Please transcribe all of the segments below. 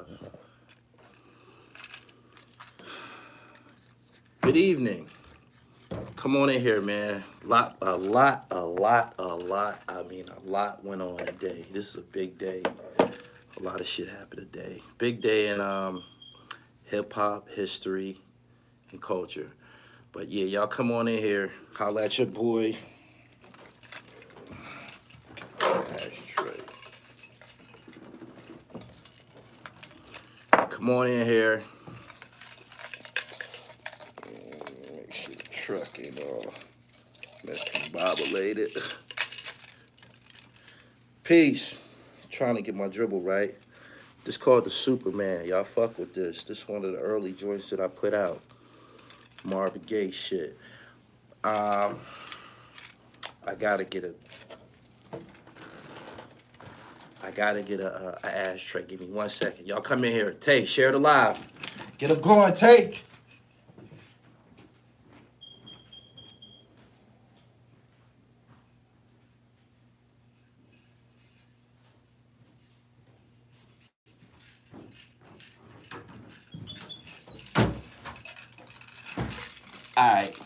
live. Good evening. Come on in here, man. A lot. I mean, a lot went on today. This is a big day. A lot of shit happened today. Big day in hip hop history and culture. But yeah, y'all come on in here. Holla at your boy. Ashtray. Come on in here. Make sure the truck ain't all discombobulated. Peace. Trying to get my dribble right. This called the Superman. Y'all fuck with this. This one of the early joints that I put out. Marvin Gaye shit. I gotta get a ashtray. Give me 1 second. Y'all come in here. Tay, share the live. Get them going, Tay. Alright.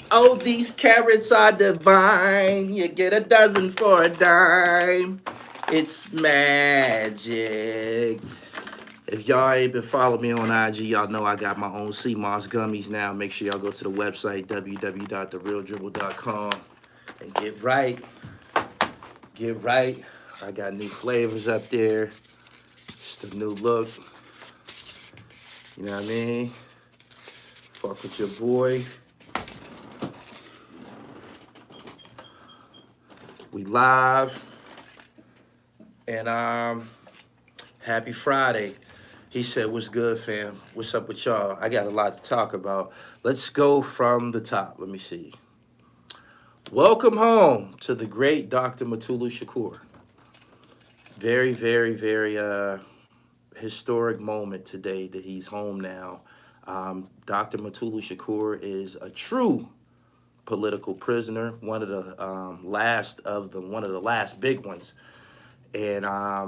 Oh, these carrots are divine. You get a dozen for a dime. It's magic. If y'all ain't been following me on IG, y'all know I got my own CMOS gummies now. Make sure y'all go to the website, www.therealdribble.com, and get right. Get right. I got new flavors up there. Just a new look. You know what I mean? Fuck with your boy. We live. And happy Friday. He said, what's good, fam? What's up with y'all? I got a lot to talk about. Let's go from the top. Let me see. Welcome home to the great Dr. Mutulu Shakur. Very, very, very historic moment today that he's home now. Dr. Mutulu Shakur is a true political prisoner, one of the last big ones. And I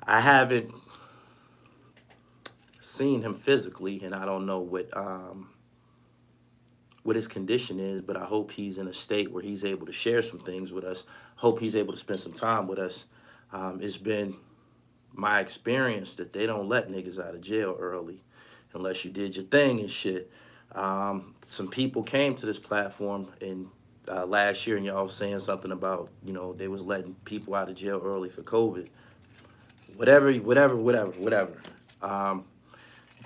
haven't seen him physically, and I don't know what his condition is, but I hope he's in a state where he's able to share some things with us. Hope he's able to spend some time with us. It's been my experience that they don't let niggas out of jail early unless you did your thing and shit. Some people came to this platform in last year, and y'all was saying something about, you know, they was letting people out of jail early for COVID. Whatever.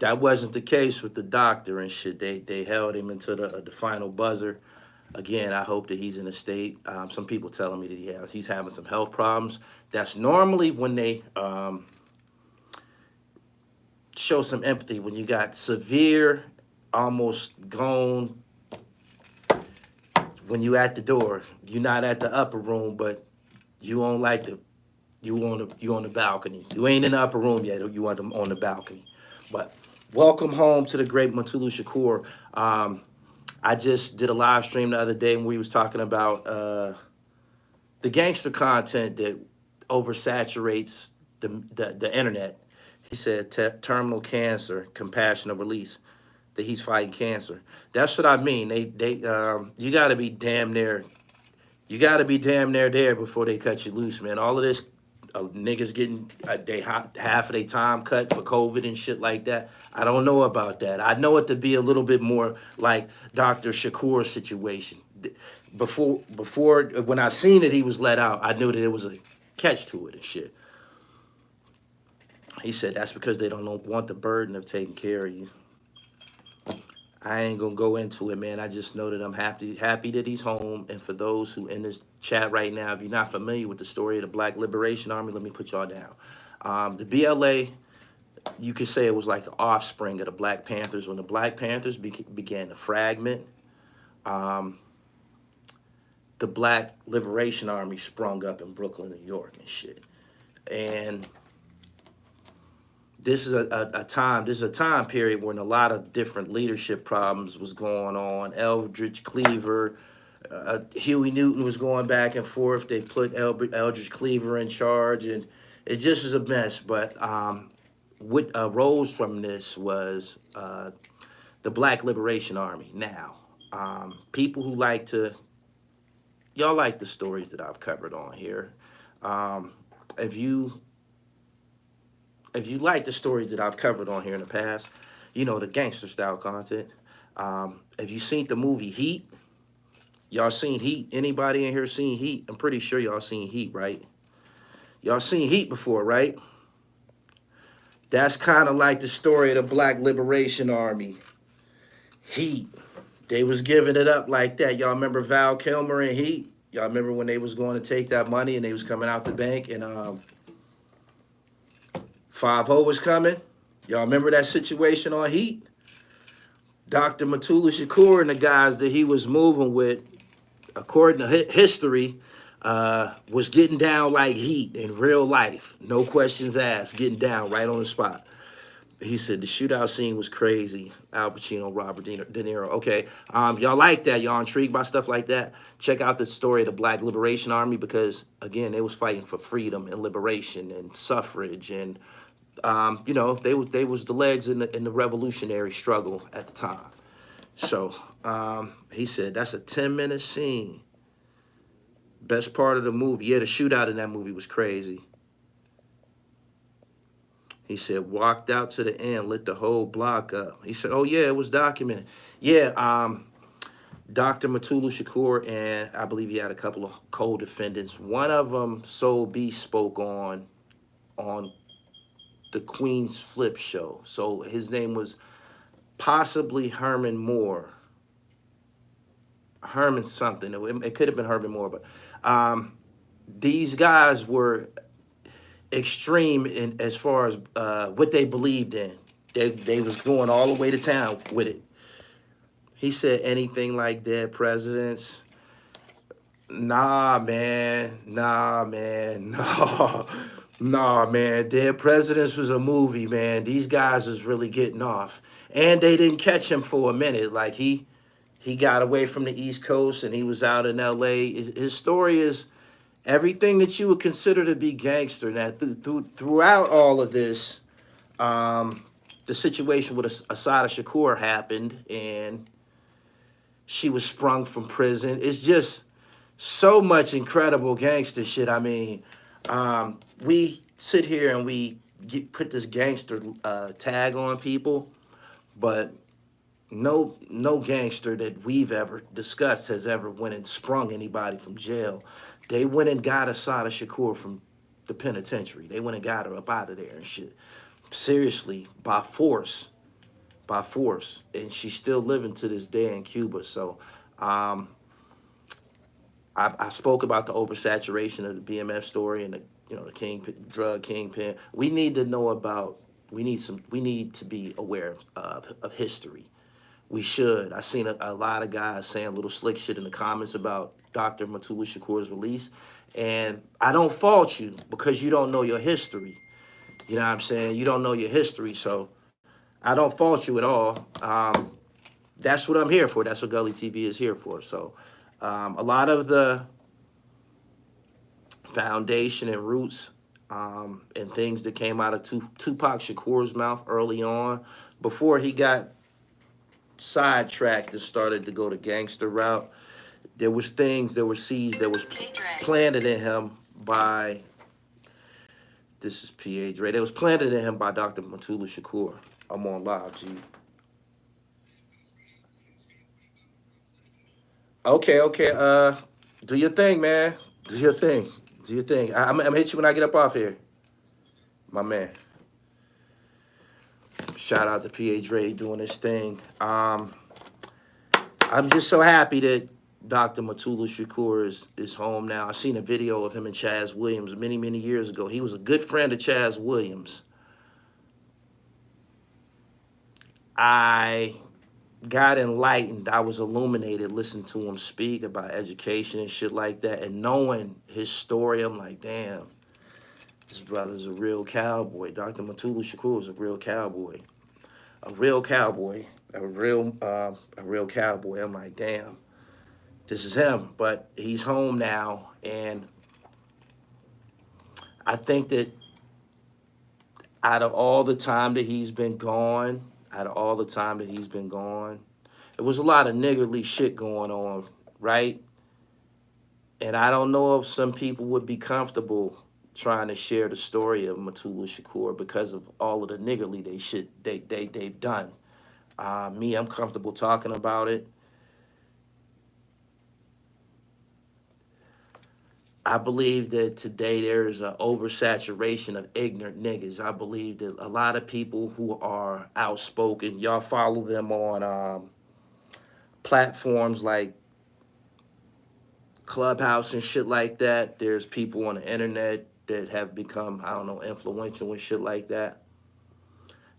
That wasn't the case with the doctor and shit. They held him until the final buzzer. Again, I hope that he's in a state. Some people telling me that he's having some health problems. That's normally when they show some empathy, when you got severe, almost gone. When you at the door, you're not at the upper room, but you on the balcony. You ain't in the upper room yet. You on the balcony. But welcome home to the great Mutulu Shakur. I just did a live stream the other day when we was talking about the gangster content that oversaturates the internet. He said terminal cancer, compassionate release, that he's fighting cancer. That's what I mean. You gotta be damn near there before they cut you loose, man. All of this niggas getting half of their time cut for COVID and shit like that. I don't know about that. I know it to be a little bit more like Dr. Shakur's situation. Before when I seen that he was let out, I knew that there was a catch to it and shit. He said that's because they don't want the burden of taking care of you. I ain't gonna go into it, man. I just know that I'm happy that he's home. And for those who in this chat right now, if you're not familiar with the story of the Black Liberation Army, let me put y'all down. The BLA, you could say it was like the offspring of the Black Panthers. When the Black Panthers began to fragment, the Black Liberation Army sprung up in Brooklyn, New York and shit. And this is a time period when a lot of different leadership problems was going on. Eldridge Cleaver, Huey Newton was going back and forth. They put Eldridge Cleaver in charge, and it just is a mess. But what arose from this was the Black Liberation Army. Now, people who like to, y'all like the stories that I've covered on here. If you like the stories that I've covered on here in the past, you know, the gangster style content. If you seen the movie Heat, y'all seen Heat? Anybody in here seen Heat? I'm pretty sure y'all seen Heat, right? Y'all seen Heat before, right? That's kind of like the story of the Black Liberation Army. Heat. They was giving it up like that. Y'all remember Val Kilmer and Heat? Y'all remember when they was going to take that money and they was coming out the bank and 5-0 was coming? Y'all remember that situation on Heat? Dr. Mutulu Shakur and the guys that he was moving with, according to history, was getting down like Heat in real life. No questions asked, getting down right on the spot. He said the shootout scene was crazy. Al Pacino, Robert De Niro. Okay, y'all like that? Y'all intrigued by stuff like that? Check out the story of the Black Liberation Army because, again, they was fighting for freedom and liberation and suffrage and, you know, they was the legs in the revolutionary struggle at the time. So he said that's a 10-minute scene. Best part of the movie. Yeah, the shootout in that movie was crazy. He said, walked out to the end, lit the whole block up. He said, oh, yeah, it was documented. Yeah, Dr. Mutulu Shakur, and I believe he had a couple of co-defendants. One of them, Soul B, spoke on the Queen's Flip show. So his name was possibly Herman Moore. Herman something. It could have been Herman Moore, but these guys were extreme in as far as what they believed in. They was going all the way to town with it. He said anything like dead presidents. Nah, man. Nah, man. No. Nah, man. Dead Presidents was a movie, man. These guys was really getting off. And they didn't catch him for a minute. Like, he got away from the East Coast and he was out in L.A. His story is everything that you would consider to be gangster. Now, throughout all of this, the situation with Assata Shakur happened, and she was sprung from prison. It's just so much incredible gangster shit. I mean, we sit here and we put this gangster tag on people, but no gangster that we've ever discussed has ever went and sprung anybody from jail. They went and got Assata Shakur from the penitentiary. They went and got her up out of there and shit. Seriously, by force. And she's still living to this day in Cuba. So I spoke about the oversaturation of the BMF story and the drug kingpin. We need to know about, we need to be aware of history. We should. I seen a lot of guys saying little slick shit in the comments about Dr. Mutulu Shakur's release. And I don't fault you because you don't know your history. You know what I'm saying? You don't know your history, so I don't fault you at all. That's what I'm here for. That's what Gully TV is here for. So a lot of the foundation and roots and things that came out of Tupac Shakur's mouth early on, before he got sidetracked and started to go the gangster route, there was things, there were seeds that was planted in him by, this is P.A. Dre, that was planted in him by Dr. Mutulu Shakur. I'm on live, G. Okay, do your thing, man. Do your thing. I'm gonna hit you when I get up off here. My man. Shout out to P.A. Dre doing his thing. I'm just so happy that Dr. Mutulu Shakur is home now. I seen a video of him and Chaz Williams many years ago. He was a good friend of Chaz Williams. I got enlightened. I was illuminated listening to him speak about education and shit like that. And knowing his story, I'm like, damn, this brother's a real cowboy. Dr. Mutulu Shakur is a real cowboy. A real cowboy. A real cowboy. I'm like, damn, this is him. But he's home now. And I think that out of all the time that he's been gone, it was a lot of niggardly shit going on, right? And I don't know if some people would be comfortable trying to share the story of Mutulu Shakur because of all of the niggardly they've done. Me, I'm comfortable talking about it. I believe that today there is an oversaturation of ignorant niggas. I believe that a lot of people who are outspoken, y'all follow them on platforms like Clubhouse and shit like that. There's people on the internet that have become, I don't know, influential and shit like that.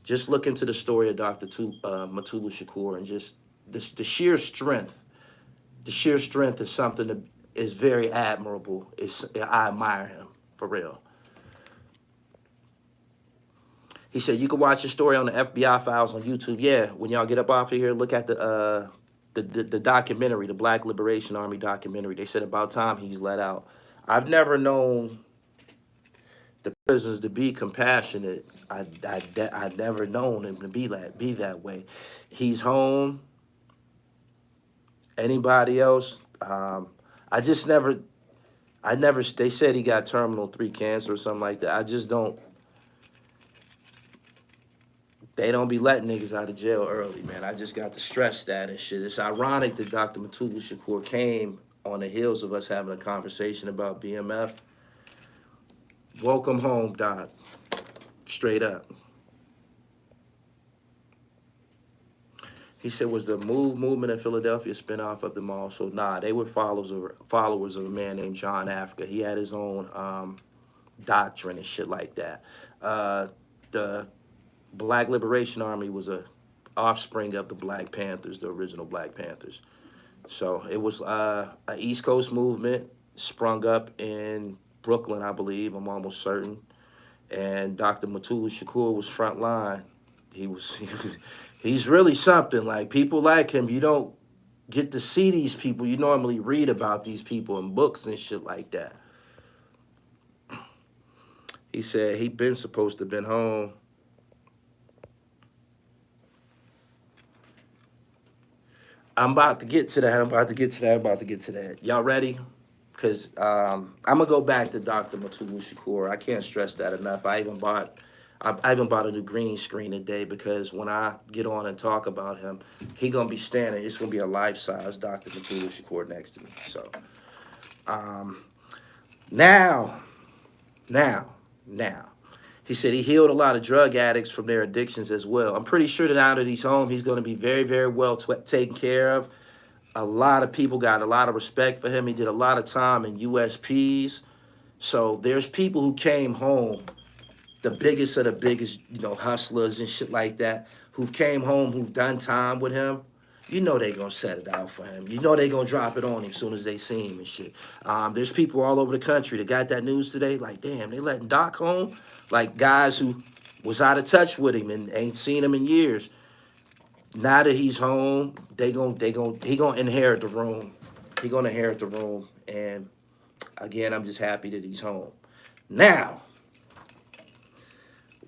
Just look into the story of Dr. Mutulu Shakur and just the sheer strength. The sheer strength is something that is very admirable. I admire him, for real. He said, you can watch the story on the FBI files on YouTube. Yeah, when y'all get up off of here, look at the documentary, the Black Liberation Army documentary. They said about time he's let out. I've never known the prisoners to be compassionate. I've never known him to be that way. He's home. Anybody else? They said he got terminal 3 cancer or something like that. I just don't. They don't be letting niggas out of jail early, man. I just got to stress that and shit. It's ironic that Dr. Mutulu Shakur came on the heels of us having a conversation about BMF. Welcome home, Doc. Straight up. He said, was the movement in Philadelphia a spinoff of the mall? So, nah, they were followers of a man named John Africa. He had his own doctrine and shit like that. The Black Liberation Army was a offspring of the Black Panthers, the original Black Panthers. So it was an East Coast movement sprung up in Brooklyn, I believe. I'm almost certain. And Dr. Mutulu Shakur was front line. He's really something. Like, people like him, you don't get to see these people. You normally read about these people in books and shit like that. He said he'd been supposed to have been home. I'm about to get to that. Y'all ready? Because I'm going to go back to Dr. Mutulu Shakur. I can't stress that enough. I even bought a new green screen today because when I get on and talk about him, he going to be standing. It's going to be a life-size Dr. Mutulu Shakur next to me. So, now, he said he healed a lot of drug addicts from their addictions as well. I'm pretty sure that now that he's home, he's going to be very, very well taken care of. A lot of people got a lot of respect for him. He did a lot of time in USPs. So there's people who came home, the biggest of the biggest, hustlers and shit like that, who've came home, who've done time with him. You know they gonna set it out for him. You know they gonna drop it on him as soon as they see him and shit. There's people all over the country that got that news today. Like, damn, they letting Doc home. Like, guys who was out of touch with him and ain't seen him in years. Now that he's home, he gonna inherit the room. He gonna inherit the room. And again, I'm just happy that he's home. Now,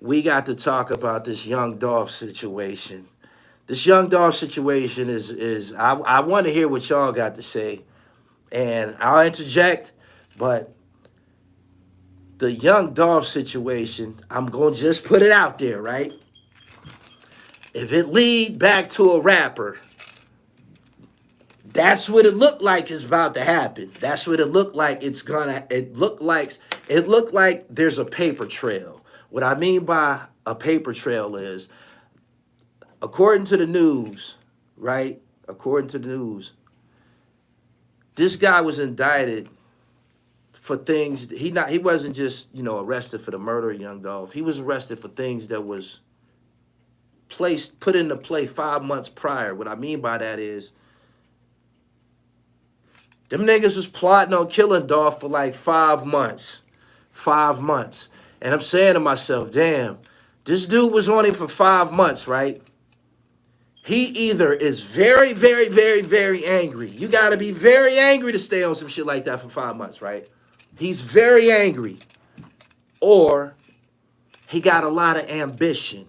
we got to talk about this Young Dolph situation. This Young Dolph situation is I want to hear what y'all got to say. And I'll interject, but the Young Dolph situation, I'm going to just put it out there, right? If it lead back to a rapper, that's what it looked like is about to happen. That's what it looked like it looked like there's a paper trail. What I mean by a paper trail is, according to the news, right? According to the news, this guy was indicted for things. He wasn't just, arrested for the murder of Young Dolph. He was arrested for things that was put into play 5 months prior. What I mean by that is, them niggas was plotting on killing Dolph for like 5 months. 5 months. And I'm saying to myself, damn, this dude was on him for 5 months, right? He either is very, very, very, very angry. You got to be very angry to stay on some shit like that for 5 months, right? He's very angry. Or he got a lot of ambition.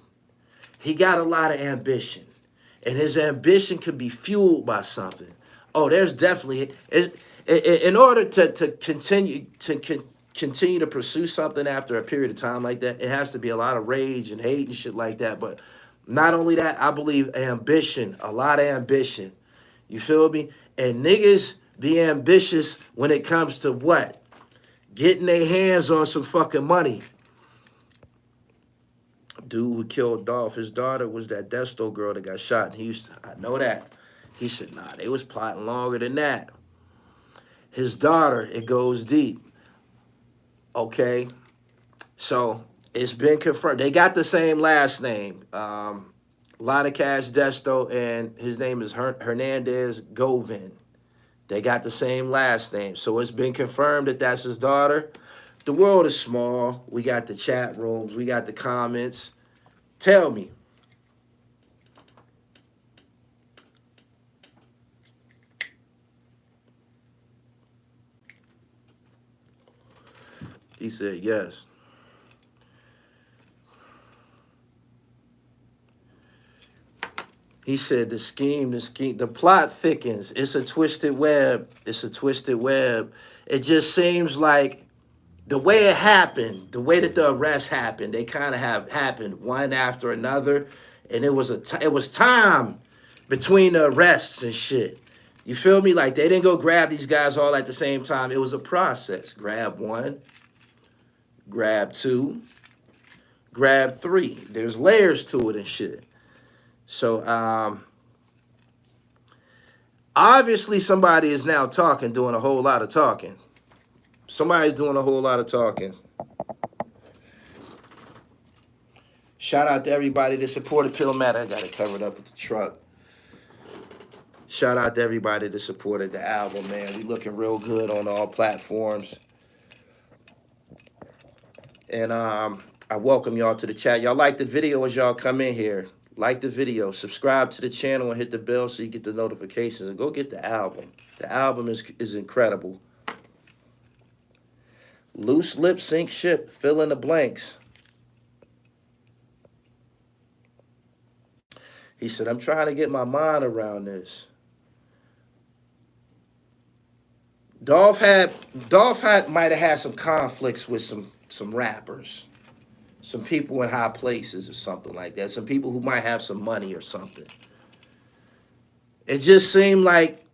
He got a lot of ambition. And his ambition could be fueled by something. Oh, there's definitely, in order to continue to pursue something after a period of time like that, it has to be a lot of rage and hate and shit like that. But not only that, I believe ambition, a lot of ambition. You feel me? And niggas be ambitious when it comes to what? Getting their hands on some fucking money. Dude who killed Dolph, his daughter was that Desto girl that got shot in Houston. I know that. He said, nah, they was plotting longer than that. His daughter, it goes deep. Okay? So, it's been confirmed. They got the same last name. A lot of cash Desto, and his name is Hernandez Govin. They got the same last name. So, it's been confirmed that that's his daughter. The world is small. We got the chat rooms. We got the comments. Tell me. He said yes. He said the scheme, the plot thickens. It's a twisted web. It's a twisted web. It just seems like the way it happened, the way that the arrest happened, they kind of have happened one after another. And it was time between the arrests and shit. You feel me? Like, they didn't go grab these guys all at the same time. It was a process. Grab one, grab two, grab three. There's layers to it and shit. So, obviously somebody is now talking, doing a whole lot of talking. Somebody's doing a whole lot of talking. Shout out to everybody that supported Diplomats. I got it covered up with the truck. Shout out to everybody that supported the album, man. We looking real good on all platforms. And I welcome y'all to the chat. Y'all like the video as y'all come in here. Like the video. Subscribe to the channel and hit the bell so you get the notifications. And go get the album. The album is incredible. Loose lip sync ship. Fill in the blanks. He said, I'm trying to get my mind around this. Dolph might have had some conflicts with some rappers. Some people in high places or something like that. Some people who might have some money or something. It just seemed like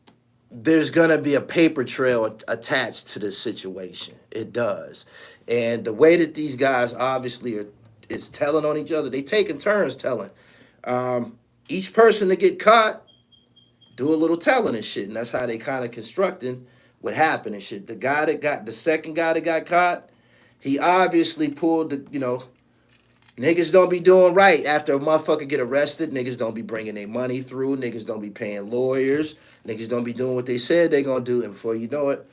there's going to be a paper trail attached to this situation. It does. And the way that these guys obviously is telling on each other, they taking turns telling. Each person to get caught, do a little telling and shit. And that's how they kind of constructing what happened and shit. The second guy that got caught, he obviously pulled the, you know, niggas don't be doing right after a motherfucker get arrested. Niggas don't be bringing their money through. Niggas don't be paying lawyers. Niggas don't be doing what they said they gonna do. And before you know it,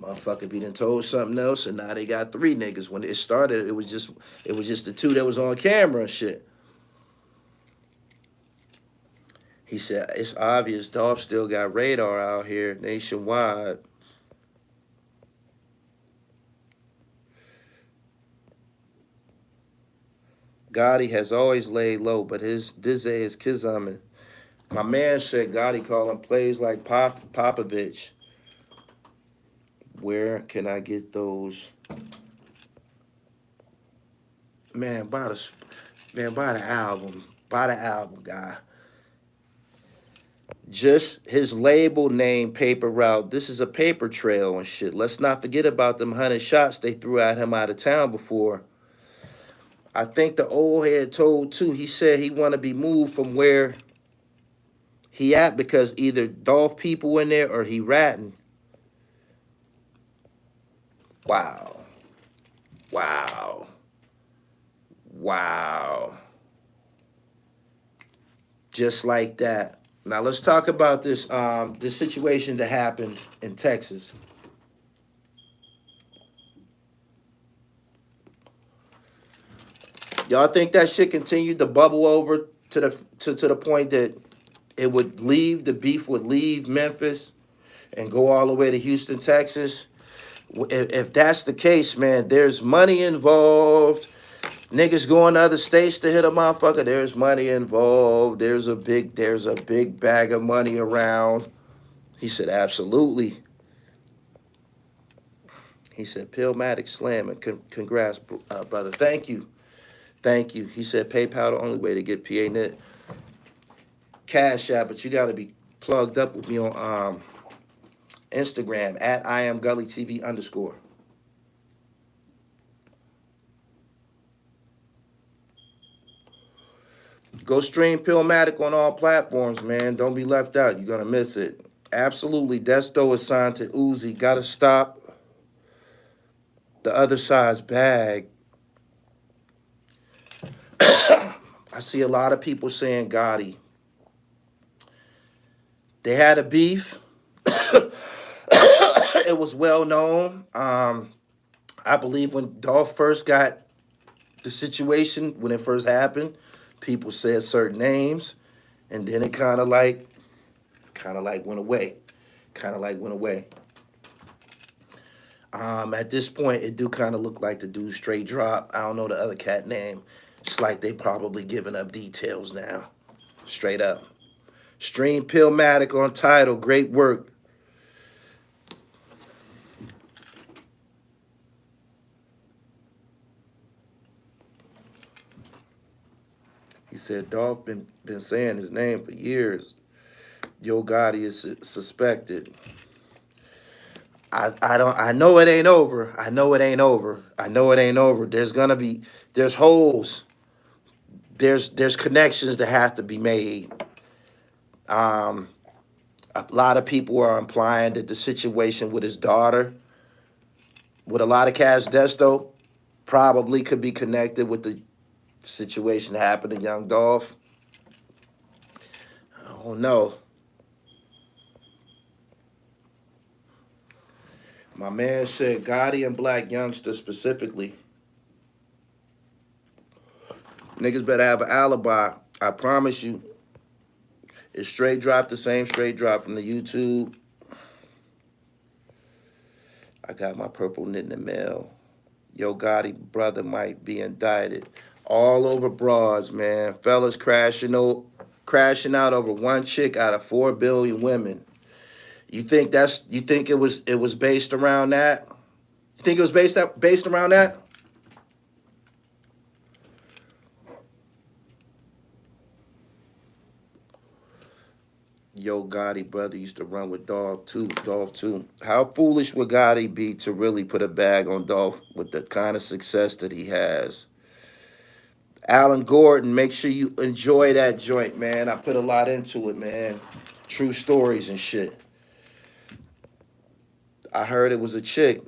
motherfucker be done told something else. And now they got 3 niggas. When it started, it was just the 2 that was on camera and shit. He said, it's obvious Dolph still got radar out here nationwide. Gotti has always laid low, but his Dizzy is Kizamin. My man said Gotti call him plays like Popovich. Where can I get those? Man, buy the album. Buy the album, guy. Just his label name, Paper Route. This is a paper trail and shit. Let's not forget about them 100 shots they threw at him out of town before. I think the old head told, too, he said he want to be moved from where he at because either Dolph people in there or he ratting. Wow. Wow. Wow. Just like that. Now, let's talk about this this situation that happened in Texas. Y'all think that shit continued to bubble over to the point that it would leave, the beef would leave Memphis and go all the way to Houston, Texas? If that's the case, man, there's money involved. Niggas going to other states to hit a motherfucker. There's money involved. There's a big bag of money around. He said, absolutely. He said, Pillmatic slamming. Congrats, brother. Thank you. Thank you. He said, PayPal the only way to get PA Net Cash App, but you got to be plugged up with me on Instagram at I am Gully TV _. Go stream Pillmatic on all platforms, man. Don't be left out. You're going to miss it. Absolutely. Desto is signed to Uzi. Got to stop the other side's bag. I see a lot of people saying Gotti. They had a beef. It was well known. I believe when Dolph first got the situation, when it first happened, people said certain names, and then it kind of like went away. At this point, it do kind of look like the dude straight drop. I don't know the other cat name. It's like they probably giving up details now. Straight up. Stream Pillmatic on Tidal. Great work. He said Dolph been saying his name for years. Yo Gotti is suspected. I know it ain't over. I know it ain't over. There's holes. There's connections that have to be made. A lot of people are implying that the situation with his daughter, with a lot of cash Desto, probably could be connected with the situation that happened to Young Dolph. I don't know. My man said Gotti and Black Youngster specifically. Niggas better have an alibi. I promise you. It's straight drop, the same straight drop from the YouTube. I got my purple knit in the mail. Yo Gotti brother might be indicted. All over broads, man. Fellas crashing out over one chick out of 4 billion women. You think it was based around that? You think it was based around that? Yo Gotti brother used to run with Dolph too. How foolish would Gotti be to really put a bag on Dolph with the kind of success that he has? Alan Gordon, make sure you enjoy that joint, man. I put a lot into it, man. True stories and shit. I heard it was a chick.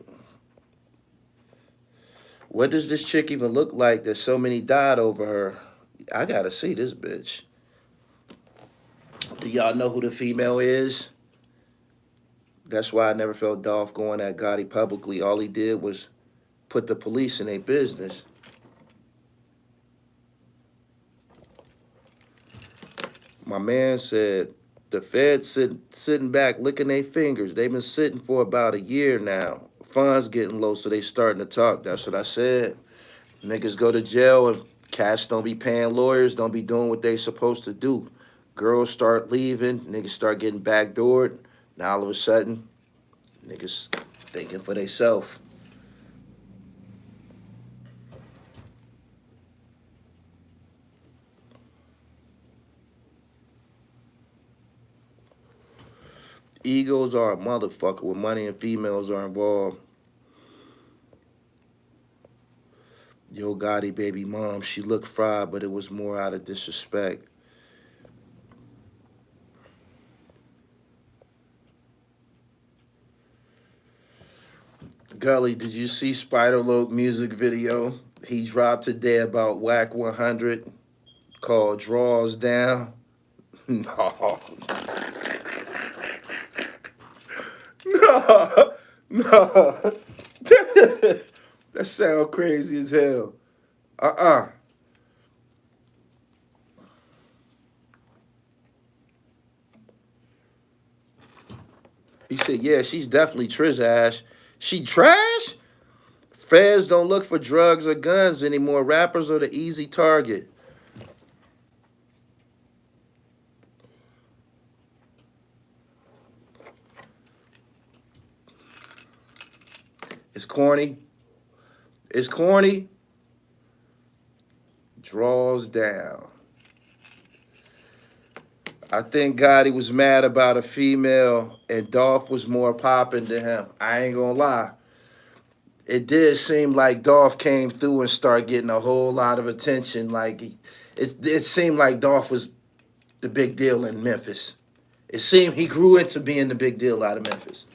What does this chick even look like that so many died over her? I gotta see this bitch. Do y'all know who the female is? That's why I never felt Dolph going at Gotti publicly. All he did was put the police in their business. My man said the feds sitting back licking their fingers. They've been sitting for about a year now. Funds getting low, so they starting to talk. That's what I said. Niggas go to jail and cats don't be paying lawyers, don't be doing what they supposed to do. Girls start leaving, niggas start getting backdoored. Now all of a sudden, niggas thinking for theyself. Egos are a motherfucker when money and females are involved. Yo Gotti baby mom, she looked fried, but it was more out of disrespect. Gully, did you see Spider-Loc music video? He dropped today about Whack 100 called Draws Down. No. No. That sound crazy as hell. He said, yeah, she's definitely Trish Ash. She trash? Feds don't look for drugs or guns anymore. Rappers are the easy target. It's corny. It's corny. Draws down. I think Gotti was mad about a female and Dolph was more popping than him. I ain't gonna lie. It did seem like Dolph came through and started getting a whole lot of attention. Like it seemed like Dolph was the big deal in Memphis. It seemed he grew into being the big deal out of Memphis.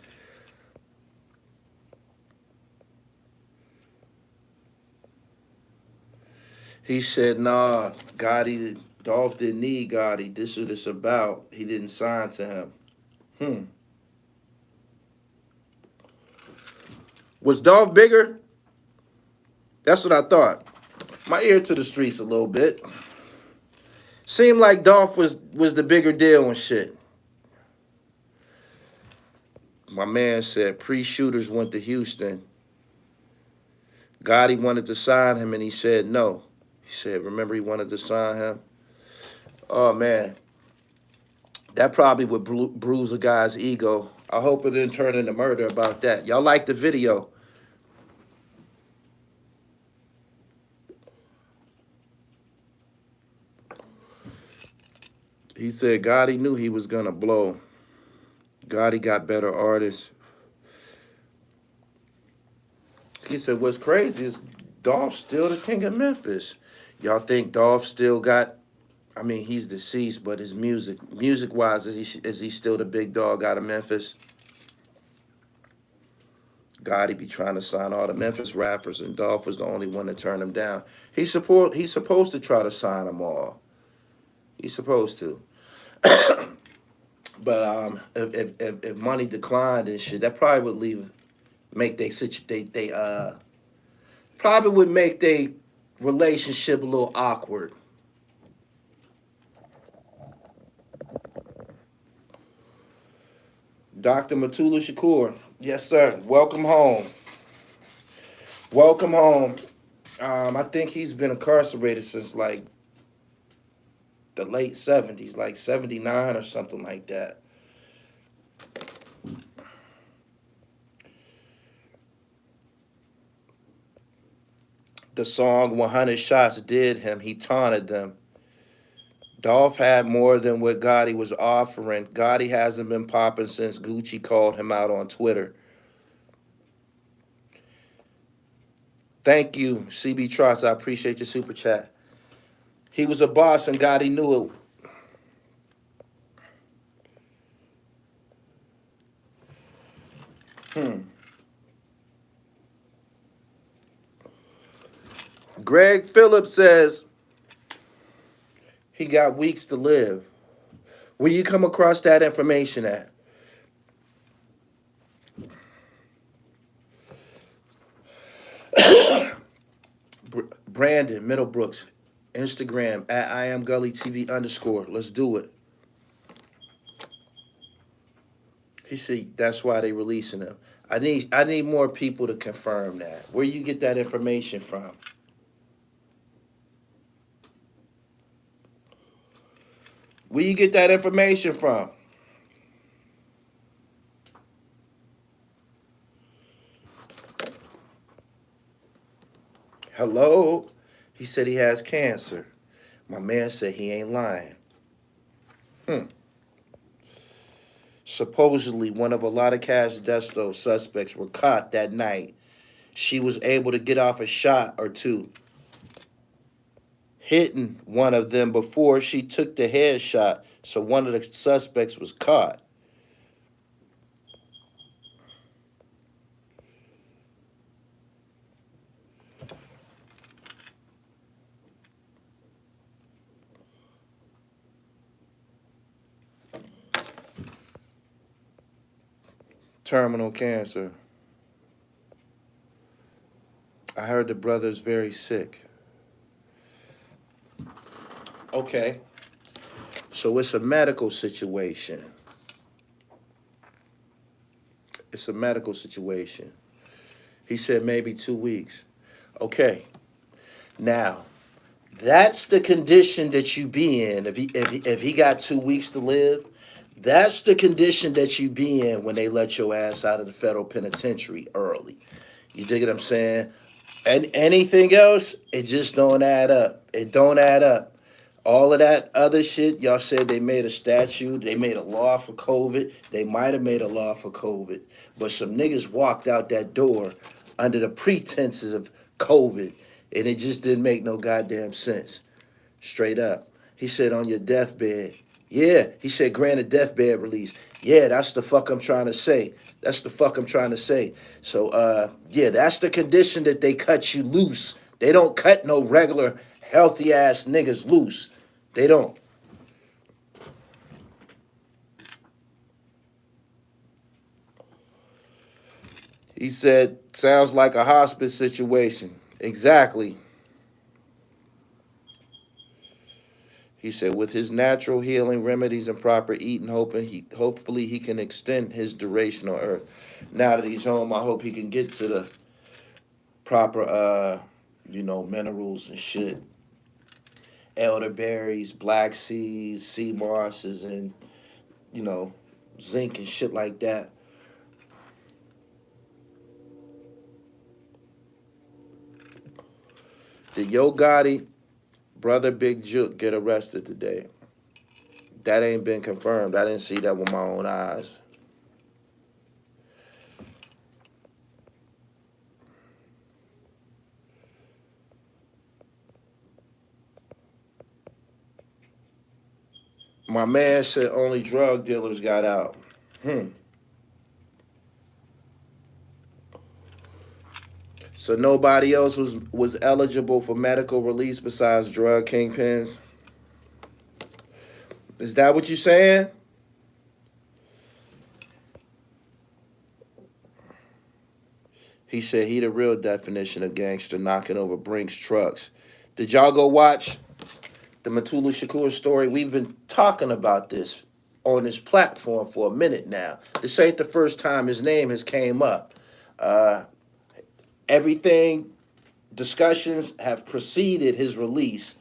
He said, nah, Dolph didn't need Gotti. This is what it's about. He didn't sign to him. Was Dolph bigger? That's what I thought. My ear to the streets a little bit. Seemed like Dolph was the bigger deal and shit. My man said pre-shooters went to Houston. Gotti wanted to sign him and he said no. He said, remember he wanted to sign him? Oh, man. That probably would bruise a guy's ego. I hope it didn't turn into murder about that. Y'all like the video? He said Gotti knew he was going to blow. Gotti got better artists. He said, what's crazy is Dolph's still the king of Memphis. Y'all think Dolph still got, I mean, he's deceased, but his music-wise, is he still the big dog out of Memphis? Gotti be trying to sign all the Memphis rappers, and Dolph was the only one to turn him down. He's supposed to try to sign them all. He's supposed to. But if money declined and shit, that probably would probably would make their relationship a little awkward. Dr. Mutulu Shakur, yes sir. Welcome home. Welcome home. I think he's been incarcerated since like the late 70s, like 79 or something like that. The song 100 Shots did him. He taunted them. Dolph had more than what Gotti was offering. Gotti hasn't been popping since Gucci called him out on Twitter. Thank you, CB Trotz. I appreciate your super chat. He was a boss and Gotti knew it. Greg Phillips says he got weeks to live. Where you come across that information at? Brandon Middlebrooks, Instagram at I am Gully TV _. Let's do it. He said that's why they releasing him. I need more people to confirm that. Where you get that information from? Where you get that information from? Hello? He said he has cancer. My man said he ain't lying. Supposedly, one of a lot of Cash Desto suspects were caught that night. She was able to get off a shot or two, hitting one of them before she took the headshot, so one of the suspects was caught. Terminal cancer. I heard the brother's very sick. Okay. So it's a medical situation. It's a medical situation. He said maybe 2 weeks. Okay. Now, that's the condition that you be in. If he got 2 weeks to live, that's the condition that you be in when they let your ass out of the federal penitentiary early. You dig what I'm saying? And anything else, it just don't add up. It don't add up. All of that other shit, y'all said they made a statute, they made a law for COVID. They might have made a law for COVID. But some niggas walked out that door under the pretenses of COVID, and it just didn't make no goddamn sense. Straight up. He said on your deathbed. Yeah, he said grant a deathbed release. Yeah, that's the fuck I'm trying to say. That's the fuck I'm trying to say. So, yeah, that's the condition that they cut you loose. They don't cut no regular healthy ass niggas loose. They don't. He said, sounds like a hospice situation. Exactly. He said, with his natural healing remedies and proper eating, hopefully he can extend his duration on Earth. Now that he's home, I hope he can get to the proper, minerals and shit. Elderberries, black seeds, sea mosses, and, zinc and shit like that. Did Yo Gotti brother Big Juke get arrested today? That ain't been confirmed. I didn't see that with my own eyes. My man said only drug dealers got out. So nobody else was eligible for medical release besides drug kingpins? Is that what you're saying? He said he the real definition of gangster, knocking over Brinks trucks. Did y'all go watch the Mutulu Shakur story? We've been talking about this on this platform for a minute now. This ain't the first time his name has came up. Discussions have preceded his release.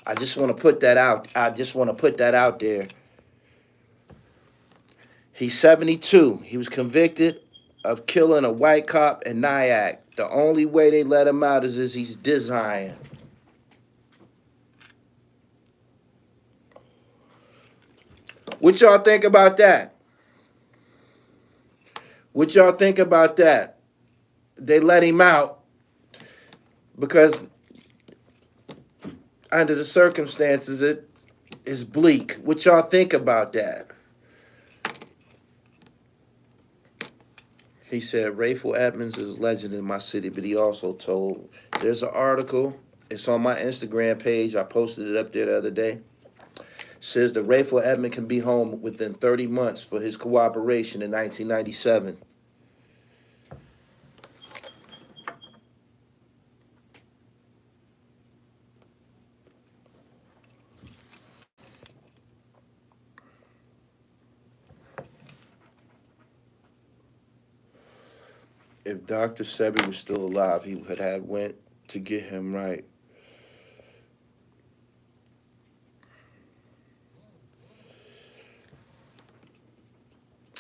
I just want to put that out there. He's 72. He was convicted of killing a white cop in Nyack. The only way they let him out is he's designed. What y'all think about that? What y'all think about that? They let him out because under the circumstances it is bleak. What y'all think about that? He said, Rayful Edmonds is a legend in my city, but he also told, there's an article, it's on my Instagram page, I posted it up there the other day, says that Rayful Edmond can be home within 30 months for his cooperation in 1997. If Dr. Sebi was still alive, he would have went to get him right.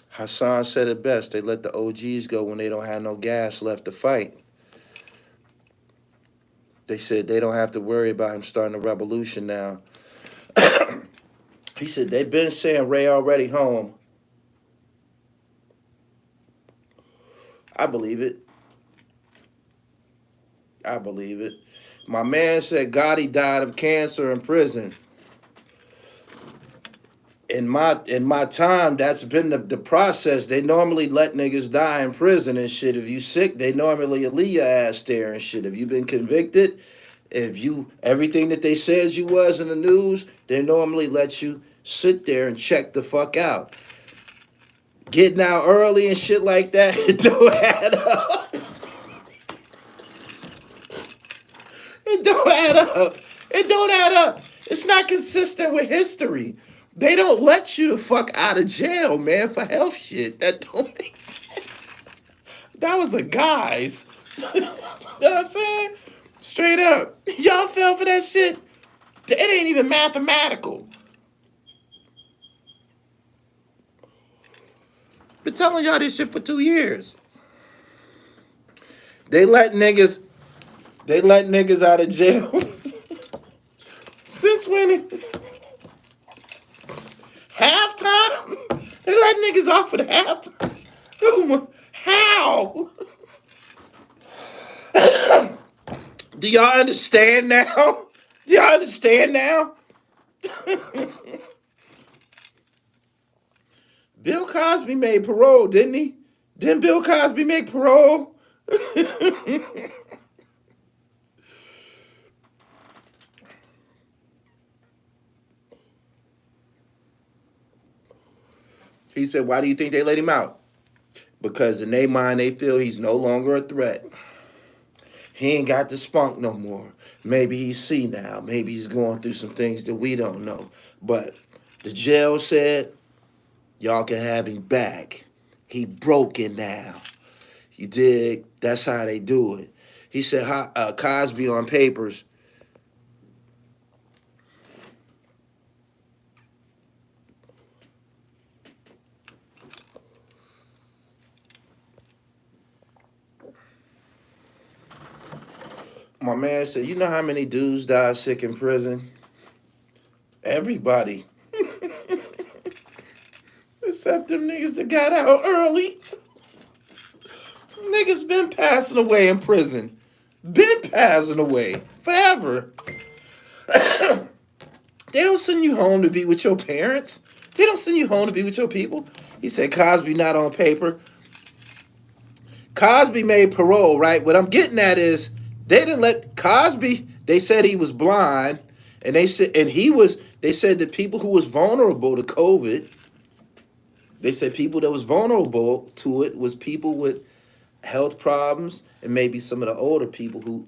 Hassan said it best. They let the OGs go when they don't have no gas left to fight. They said they don't have to worry about him starting a revolution now. He said they've been saying Ray already home. I believe it. I believe it. My man said Gotti died of cancer in prison. In my time, that's been the process. They normally let niggas die in prison and shit. If you sick, they normally leave your ass there and shit. If you been convicted, if you everything that they said you was in the news, they normally let you sit there and check the fuck out. Getting out early and shit like that, it don't add up. It don't add up. It don't add up. It's not consistent with history. They don't let you the fuck out of jail, man, for health shit. That don't make sense. That was a guy's. You know what I'm saying? Straight up. Y'all fell for that shit. It ain't even mathematical. Been telling y'all this shit for 2 years. They let niggas out of jail. Since when? Halftime? They let niggas off at halftime. How? Do y'all understand now? Do y'all understand now? Bill Cosby made parole, didn't he? Didn't Bill Cosby make parole? He said, why do you think they let him out? Because in their mind, they feel he's no longer a threat. He ain't got the spunk no more. Maybe he's senile. Maybe he's going through some things that we don't know. But the jail said, y'all can have him back. He broken now. You dig? That's how they do it. He said Cosby on papers. My man said, you know how many dudes die sick in prison? Everybody. Except them niggas that got out early. Niggas been passing away in prison. Been passing away. Forever. They don't send you home to be with your parents. They don't send you home to be with your people. He said Cosby not on paper. Cosby made parole, right? What I'm getting at is they didn't let Cosby, they said he was blind, and they said that people who was vulnerable to COVID, they said people that was vulnerable to it was people with health problems and maybe some of the older people who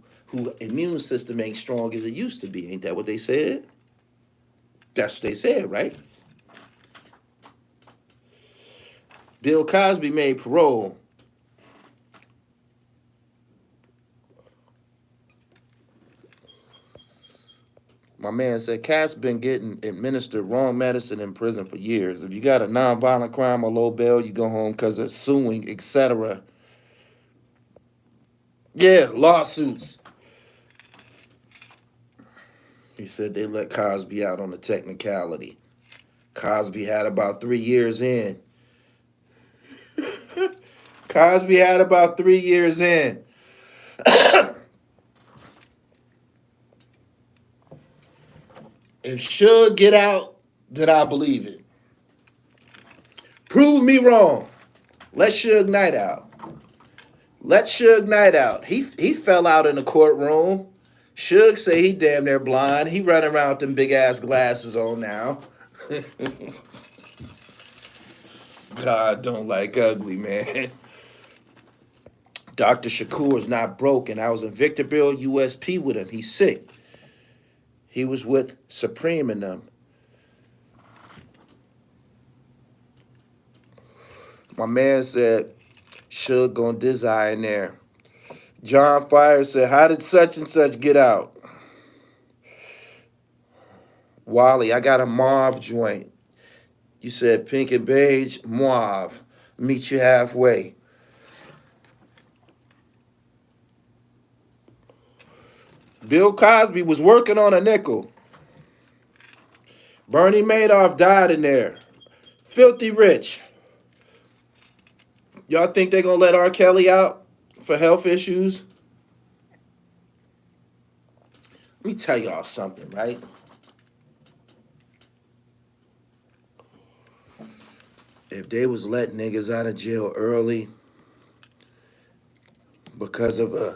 immune system ain't strong as it used to be. Ain't that what they said? That's what they said, right? Bill Cosby made parole. My man said Cat's been getting administered wrong medicine in prison for years. If you got a nonviolent crime or low bail, you go home because of suing, etc. Yeah, lawsuits. He said they let Cosby out on a technicality. Cosby had about 3 years in. Cosby had about 3 years in. If Suge get out, then I believe it. Prove me wrong. Let Suge Knight out. Let Suge Knight out. He fell out in the courtroom. Suge say he damn near blind. He running around with them big ass glasses on now. God don't like ugly, man. Dr. Shakur is not broken. I was in Victorville, USP with him. He's sick. He was with Supreme and them. My man said, Suge gonna desire in there. John Fire said, how did such and such get out? Wally, I got a mauve joint. You said pink and beige, mauve. Meet you halfway. Bill Cosby was working on a nickel. Bernie Madoff died in there. Filthy rich. Y'all think they gonna let R. Kelly out for health issues? Let me tell y'all something, right? If they was letting niggas out of jail early because of a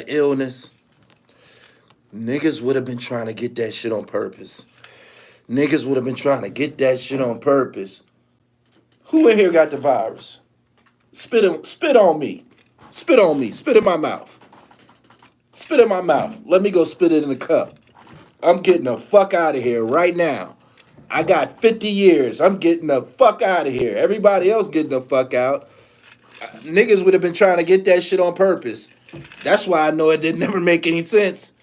illness, niggas would have been trying to get that shit on purpose. Niggas would have been trying to get that shit on purpose. Who in here got the virus? Spit on me. Spit on me. Spit in my mouth. Spit in my mouth. Let me go spit it in a cup. I'm getting the fuck out of here right now. I got 50 years. I'm getting the fuck out of here. Everybody else getting the fuck out. Niggas would have been trying to get that shit on purpose. That's why I know it didn't never make any sense.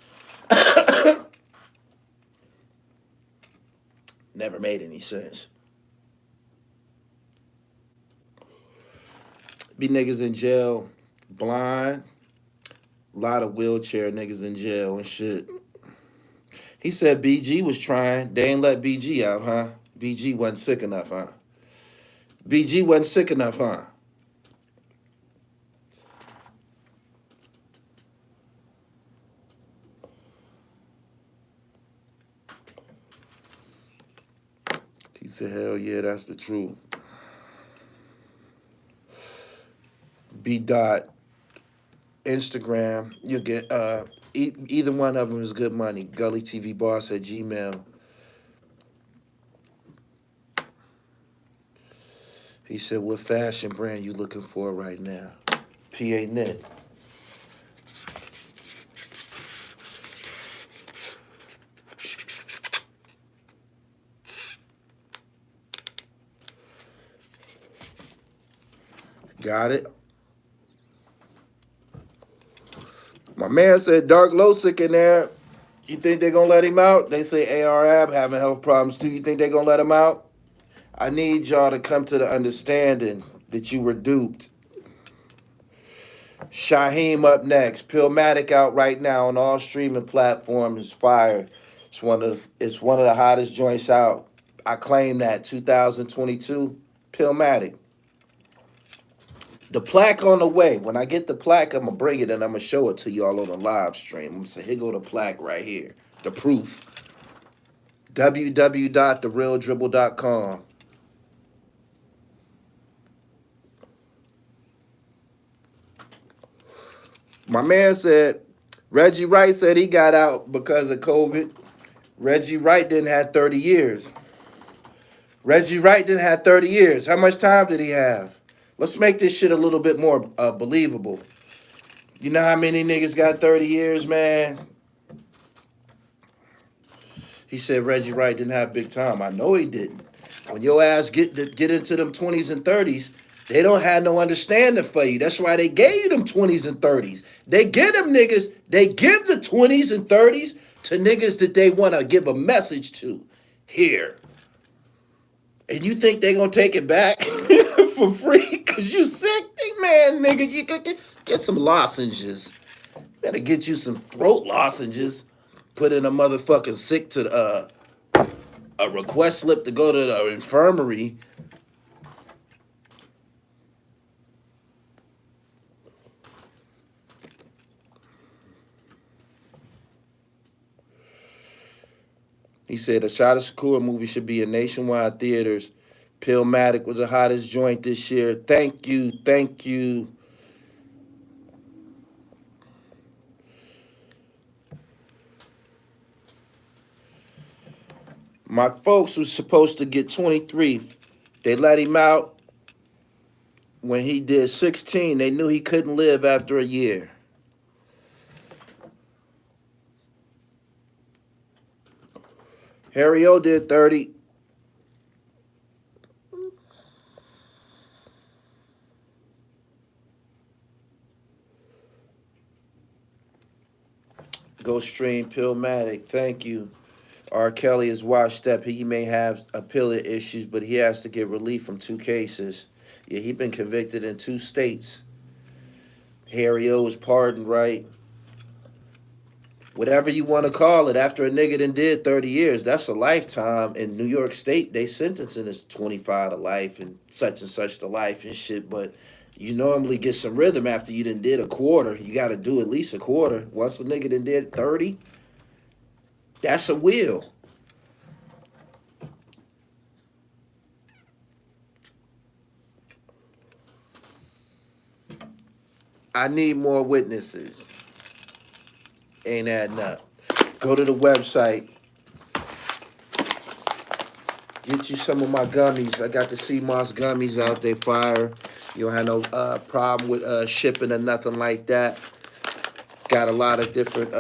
Never made any sense. Be niggas in jail, blind. A lot of wheelchair niggas in jail and shit. He said BG was trying. They ain't let BG out, huh? BG wasn't sick enough, huh? BG wasn't sick enough, huh? He said, hell yeah, that's the truth. B. Dot, Instagram, you'll get, either one of them is good money. Gully TV Boss at Gmail. He said, what fashion brand you looking for right now? PA Knit. Got it. My man said Dark Losick in there. You think they're going to let him out? They say ARAB having health problems too. You think they're going to let him out? I need y'all to come to the understanding that you were duped. Shaheem up next. Pillmatic out right now on all streaming platforms. Fire. It's one of the hottest joints out. I claim that 2022. Pillmatic. The plaque on the way. When I get the plaque, I'm gonna bring it and I'm gonna show it to y'all on the live stream. I'm gonna say, here go the plaque right here. The proof. www.therealdribble.com. My man said, Reggie Wright said he got out because of COVID. Reggie Wright didn't have 30 years. Reggie Wright didn't have 30 years. How much time did he have? Let's make this shit a little bit more believable. You know how many niggas got 30 years, man? He said Reggie Wright didn't have big time. I know he didn't. When your ass get into them 20s and 30s, they don't have no understanding for you. That's why they gave you them 20s and 30s. They give them niggas, they give the 20s and 30s to niggas that they want to give a message to here. And you think they gonna take it back for free? Cause you sick? Man, nigga, you could get some lozenges. Better get you some throat lozenges. Put in a motherfucking sick to a request slip to go to the infirmary. He said a Shot of Shakur movie should be in nationwide theaters. Pillmatic was the hottest joint this year. Thank you, thank you. My folks was supposed to get 23. They let him out when he did 16. They knew he couldn't live after a year. Harry O did 30. Go stream Pillmatic. Thank you. R. Kelly is washed up. He may have appellate issues, but he has to get relief from 2 cases. Yeah, he been convicted in 2 states. Harry O was pardoned, right? Whatever you want to call it, after a nigga done did 30 years, that's a lifetime. In New York State, they sentencing is 25 to life and such to life and shit, but you normally get some rhythm after you done did a quarter. You got to do at least a quarter. Once a nigga done did 30, that's a will. I need more witnesses. Ain't adding up. Go to the website. Get you some of my gummies. I got the sea moss gummies out there, fire. You don't have no problem with shipping or nothing like that. Got a lot of different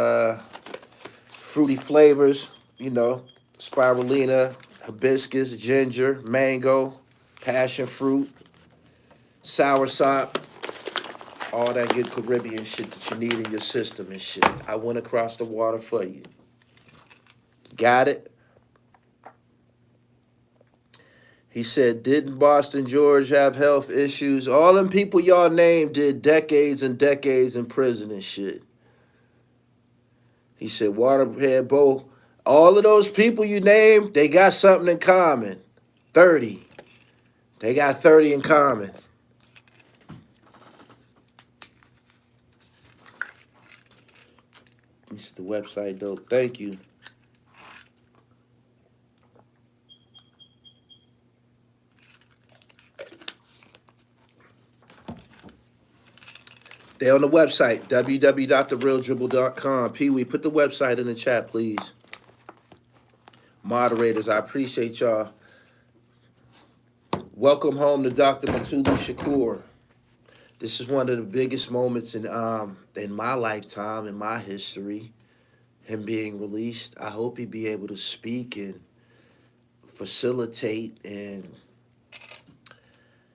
fruity flavors, you know, spirulina, hibiscus, ginger, mango, passion fruit. soursop, all that good Caribbean shit that you need in your system and shit. I went across the water for you. Got it? He said, didn't Boston George have health issues? All them people y'all named did decades and decades in prison and shit. He said, Waterhead Bo, all of those people you named, they got something in common. 30. They got 30 in common. This is the website, though. Thank you. They're on the website, www.therealdribble.com. Pee-wee, put the website in the chat, please. Moderators, I appreciate y'all. Welcome home to Dr. Mutulu Shakur. This is one of the biggest moments in my lifetime, in my history, him being released. I hope he be able to speak and facilitate and,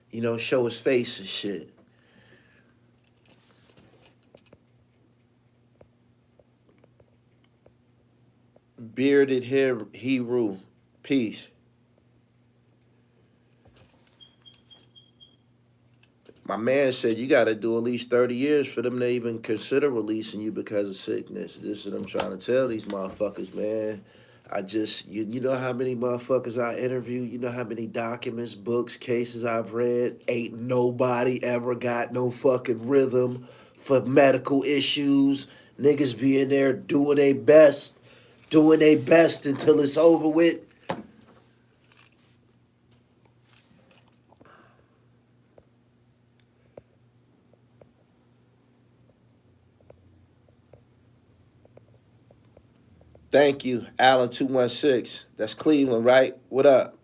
you know, show his face and shit. Bearded Hero, peace. My man said you got to do at least 30 years for them to even consider releasing you because of sickness. This is what I'm trying to tell these motherfuckers, man. I just, you know how many motherfuckers I interview? You know how many documents, books, cases I've read? Ain't nobody ever got no fucking rhythm for medical issues. Niggas be in there doing their best until it's over with. Thank you, Allen216. That's Cleveland, right? What up?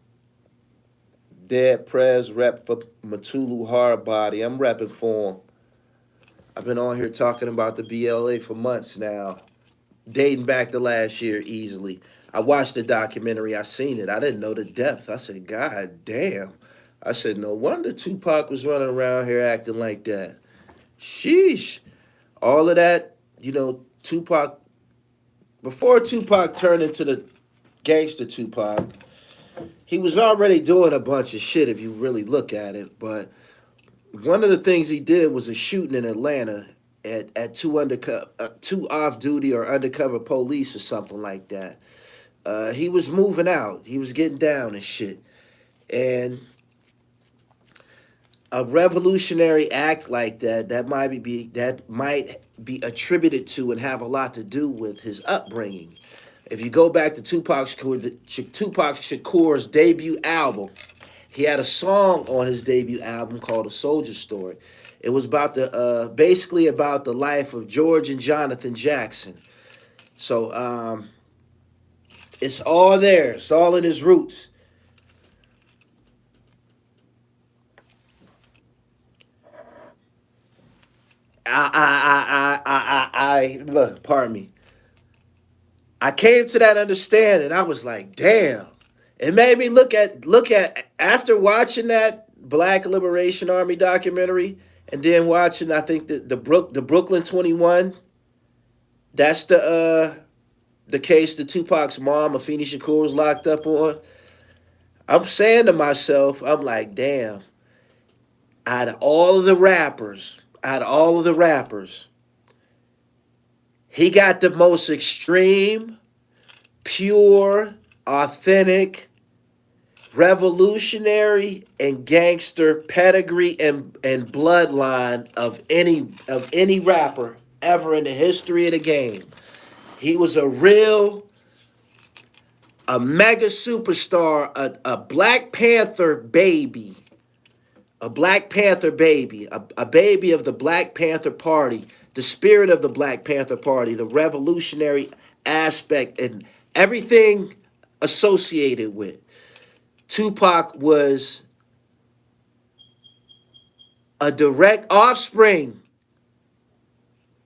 Dead Prez rep for Mutulu Hardbody. I'm repping for him. I've been on here talking about the BLA for months now. Dating back to last year easily. I watched the documentary. I seen it. I didn't know the depth. I said, God damn. I said, no wonder Tupac was running around here acting like that. Sheesh. All of that, you know, Tupac, before Tupac turned into the gangster Tupac, he was already doing a bunch of shit if you really look at it. But one of the things he did was a shooting in Atlanta at two off-duty or undercover police or something like that. He was moving out. He was getting down and shit. And a revolutionary act like that might be attributed to and have a lot to do with his upbringing. If you go back to Tupac Shakur's debut album, he had a song on his debut album called A Soldier Story. It was about basically about the life of George and Jonathan Jackson. So it's all there. It's all in his roots. Look, pardon me. I came to that understanding. I was like, damn. It made me look at after watching that Black Liberation Army documentary and then watching, I think the Brooklyn 21. That's the case that Tupac's mom, Afeni Shakur, was locked up on. I'm saying to myself, I'm like, damn. Out of all of the rappers, he got the most extreme, pure, authentic, revolutionary, and gangster pedigree and bloodline of any rapper ever in the history of the game. He was a mega superstar, a Black Panther baby. A Black Panther baby, a baby of the Black Panther Party, the spirit of the Black Panther Party, the revolutionary aspect, and everything associated with. Tupac was a direct offspring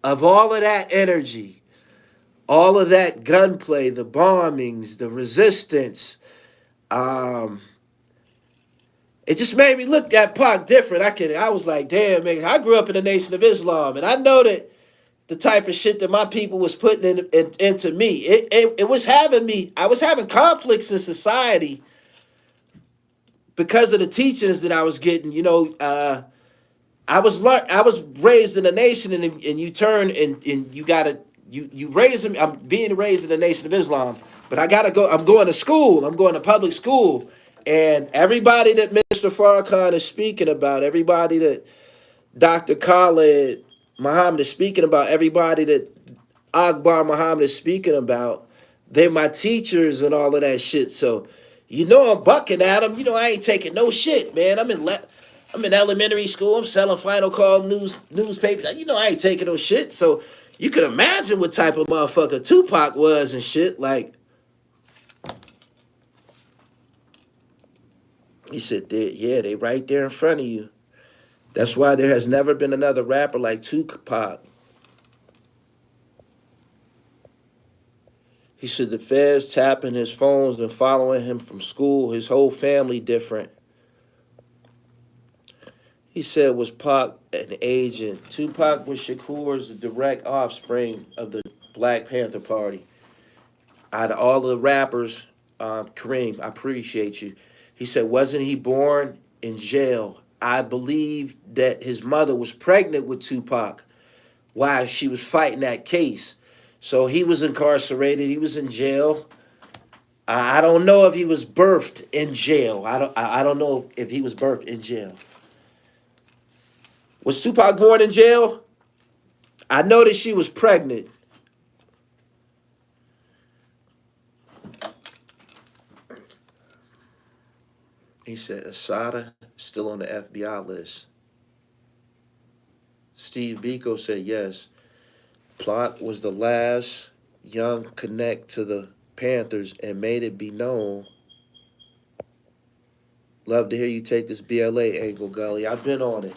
of all of that energy, all of that gunplay, the bombings, the resistance. it just made me look at Pac different. I was like, damn, man, I grew up in the Nation of Islam, and I know that the type of shit that my people was putting into me, it was having me. I was having conflicts in society because of the teachings that I was getting. You know, I was raised in a nation, and you turn and you gotta you raised me. I'm being raised in the Nation of Islam, but I gotta go. I'm going to school. I'm going to public school, and everybody that Mr. Farrakhan is speaking about, everybody that Dr. Khalid Muhammad is speaking about, everybody that Akbar Muhammad is speaking about, they're my teachers and all of that shit. So, you know, I'm bucking at them. You know, I ain't taking no shit, man. I'm in elementary school. I'm selling Final Call newspapers. You know, I ain't taking no shit. So you can imagine what type of motherfucker Tupac was and shit. Like, he said, they right there in front of you. That's why there has never been another rapper like Tupac. He said the feds tapping his phones and following him from school, his whole family different. He said was Pac an agent. Tupac was Shakur's direct offspring of the Black Panther Party. Out of all the rappers, Kareem, I appreciate you. He said, wasn't he born in jail? I believe that his mother was pregnant with Tupac while she was fighting that case. So he was incarcerated. He was in jail. I don't know if he was birthed in jail. I don't know if he was birthed in jail. Was Tupac born in jail? I know that she was pregnant. He said Asada still on the FBI list. Steve Biko said yes. Plot was the last young connect to the Panthers and made it be known. Love to hear you take this BLA angle, Gully. I've been on it.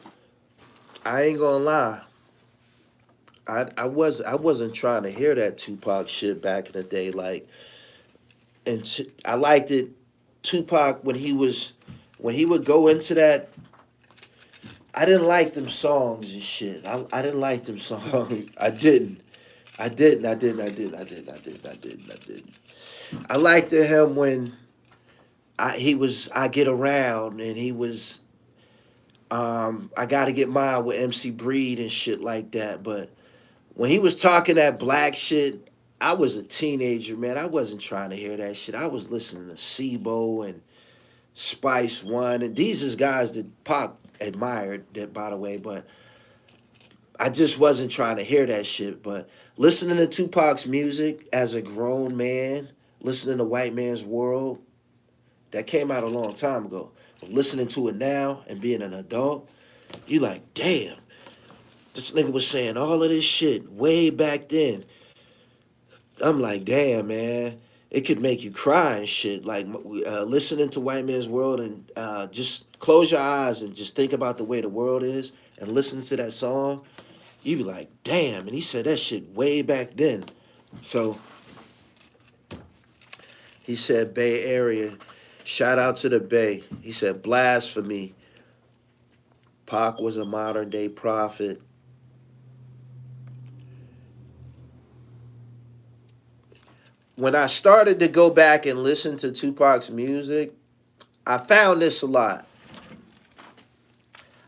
I ain't gonna lie. I wasn't trying to hear that Tupac shit back in the day. Like, I liked it. Tupac when he would go into that. I didn't like them songs and shit. I didn't like them songs. I didn't. I liked him when I Get Around, and he was I Gotta Get Mine with MC Breed and shit like that. But when he was talking that black shit, I was a teenager, man. I wasn't trying to hear that shit. I was listening to Sibo and Spice One, and these is guys that Pac admired, that by the way, but I just wasn't trying to hear that shit. But listening to Tupac's music as a grown man, listening to White Man's World, that came out a long time ago. But listening to it now and being an adult, you like, damn, this nigga was saying all of this shit way back then. I'm like, damn, man, it could make you cry and shit. Like, listening to White Man's World and just close your eyes and just think about the way the world is and listen to that song, you be like, damn. And he said that shit way back then. So he said Bay Area. Shout out to the Bay. He said blasphemy. Pac was a modern day prophet. When I started to go back and listen to Tupac's music, I found this a lot.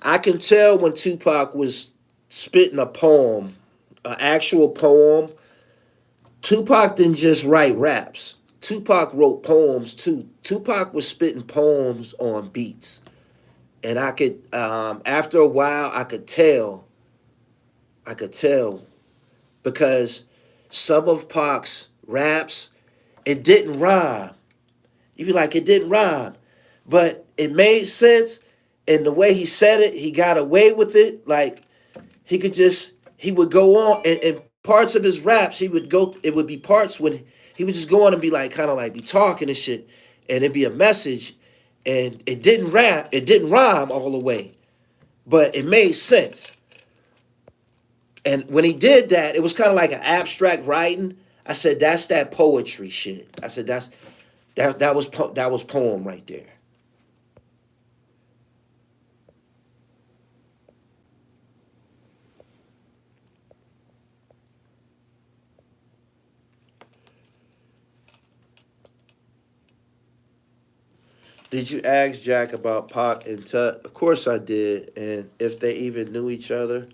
I can tell when Tupac was spitting a poem, an actual poem. Tupac didn't just write raps. Tupac wrote poems too. Tupac was spitting poems on beats. And I could, after a while, I could tell because some of Pac's raps, it didn't rhyme. You'd be like, it didn't rhyme. But it made sense. And the way he said it, he got away with it. Like, he would go on, and parts of his raps, it would be parts when he would just go on and be like, kind of like be talking and shit. And it'd be a message. And it didn't rhyme all the way. But it made sense. And when he did that, it was kind of like an abstract writing. I said, that's that poetry shit. I said, that was poem right there. Did you ask Jack about Pac and Tut? Of course I did. And if they even knew each other,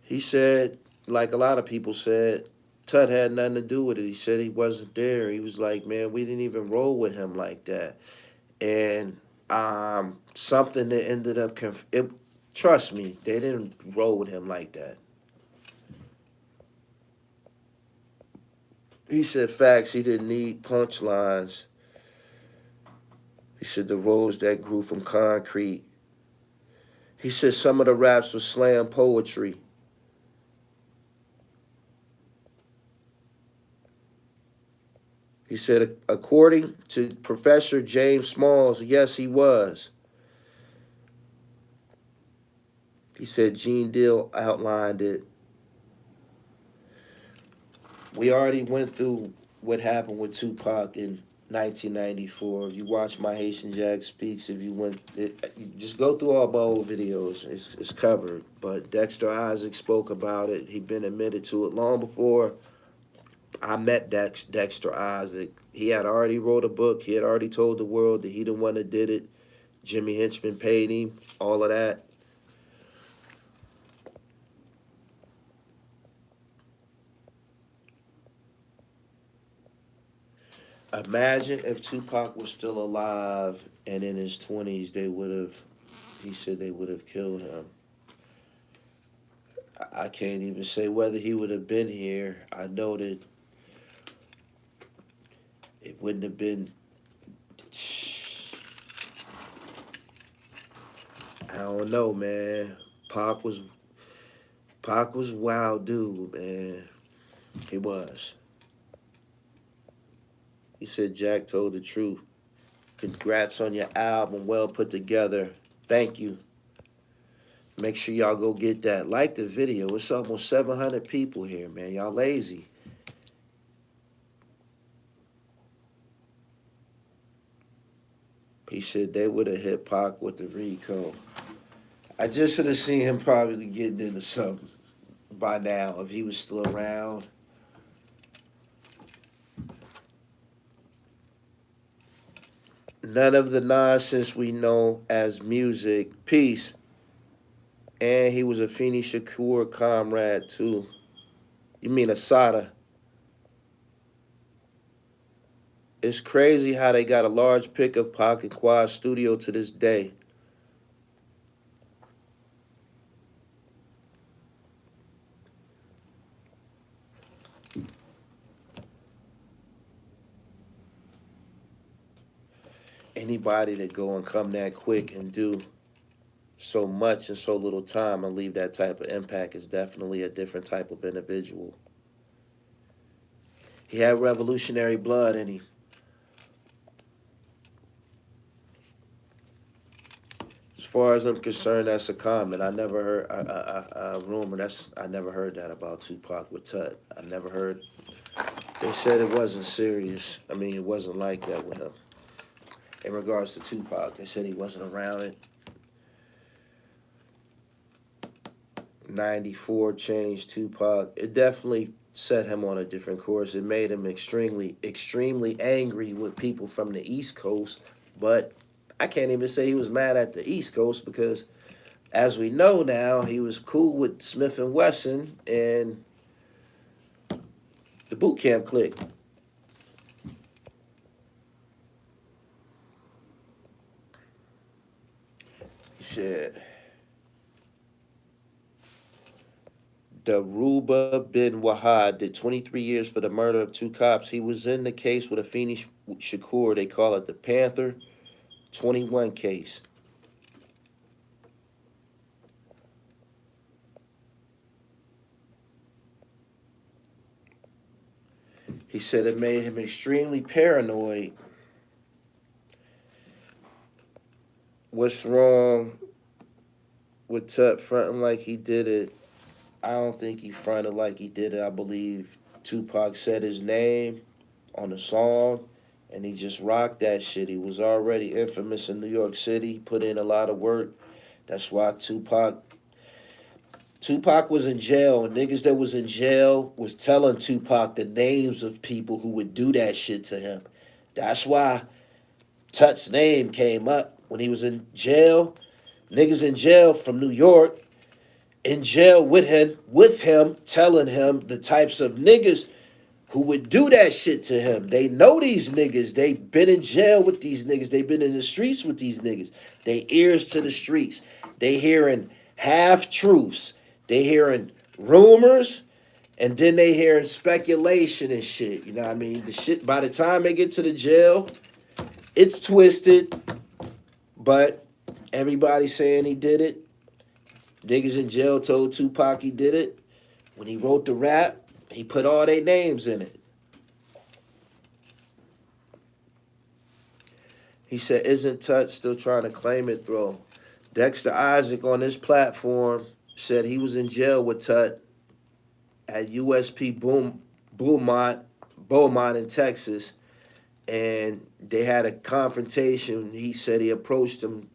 he said, like a lot of people said, Tut had nothing to do with it. He said he wasn't there. He was like, man, we didn't even roll with him like that. And something that ended up, trust me, they didn't roll with him like that. He said facts, he didn't need punchlines. He said the roads that grew from concrete. He said some of the raps were slam poetry. He said, according to Professor James Smalls, yes, he was. He said Gene Deal outlined it. We already went through what happened with Tupac in 1994. If you watch my Haitian Jack Speaks, if you just go through all my old videos. It's covered. But Dexter Isaac spoke about it. He'd been admitted to it long before I met Dexter Isaac. He had already wrote a book. He had already told the world that he the one that did it. Jimmy Henchman paid him, all of that. Imagine if Tupac was still alive and in his 20s, he said they would have killed him. I can't even say whether he would have been here. I know that it wouldn't have been. I don't know, man. Pac was a wild dude, man. He was. He said Jack told the truth. Congrats on your album, well put together. Thank you. Make sure y'all go get that. Like the video. It's almost 700 people here, man. Y'all lazy. He said they would have hit Pac with the Rico. I just would have seen him probably getting into something by now if he was still around. None of the nonsense we know as music. Peace. And he was a Afeni Shakur comrade, too. You mean Asada? It's crazy how they got a large pic of Pac in Quad's studio to this day. Anybody that go and come that quick and do so much in so little time and leave that type of impact is definitely a different type of individual. He had revolutionary blood in him. As far as I'm concerned, that's a comment. I never heard a rumor. I never heard that about Tupac with Tut. I never heard. They said it wasn't serious. I mean, it wasn't like that with him. In regards to Tupac, they said he wasn't around it. 94 changed Tupac. It definitely set him on a different course. It made him extremely, extremely angry with people from the East Coast. But I can't even say he was mad at the East Coast because, as we know now, he was cool with Smith & Wesson and the boot camp clique. Shit. Daruba bin Wahad did 23 years for the murder of 2 cops. He was in the case with Afeni Shakur. They call it the Panther 21 case. He said it made him extremely paranoid. What's wrong with Tut fronting like he did it? I don't think he fronted like he did it. I believe Tupac said his name on the song, and he just rocked that shit. He was already infamous in New York City, put in a lot of work. That's why Tupac was in jail. Niggas that was in jail was telling Tupac the names of people who would do that shit to him. That's why Tut's name came up when he was in jail. Niggas in jail from New York in jail with him, telling him the types of niggas who would do that shit to him. They know these niggas. They been in jail with these niggas. They been in the streets with these niggas. They ears to the streets. They hearing half truths. They hearing rumors, and then they hearing speculation and shit. You know what I mean? The shit, by the time they get to the jail, it's twisted, but everybody saying he did it. Niggas in jail told Tupac he did it. When he wrote the rap, he put all their names in it. He said, isn't Tut still trying to claim it, though? Dexter Isaac on his platform said he was in jail with Tut at USP Beaumont in Texas, and they had a confrontation. He said he approached him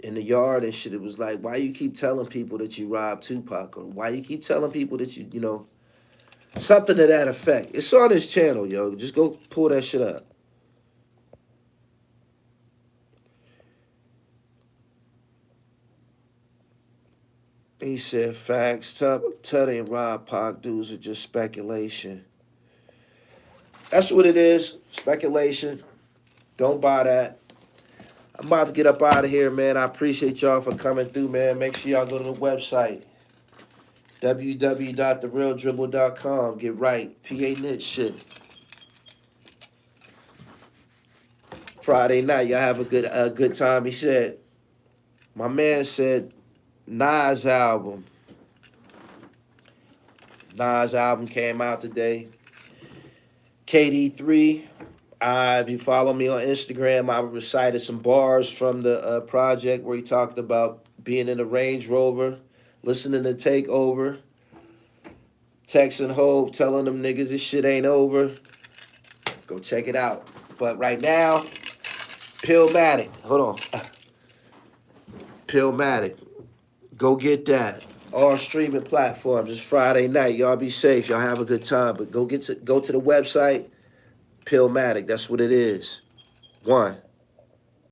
in the yard and shit. It was like, why you keep telling people that you robbed Tupac? Or why you keep telling people that you know, something to that effect. It's on his channel, yo. Just go pull that shit up. He said, facts. Tut ain't rob Pac. Dudes are just speculation. That's what it is. Speculation. Don't buy that. I'm about to get up out of here, man. I appreciate y'all for coming through, man. Make sure y'all go to the website. www.therealdribble.com. Get right. PA Knit shit. Friday night, y'all have a good time. He said, my man said, Nas album came out today. KD3. If you follow me on Instagram, I recited some bars from the project where he talked about being in a Range Rover, listening to Takeover, texting Hove, telling them niggas this shit ain't over. Go check it out. But right now, Pillmatic. Hold on. Pillmatic. Go get that. All streaming platforms. It's Friday night. Y'all be safe. Y'all have a good time. But go to the website. Pillmatic. That's what it is. 1.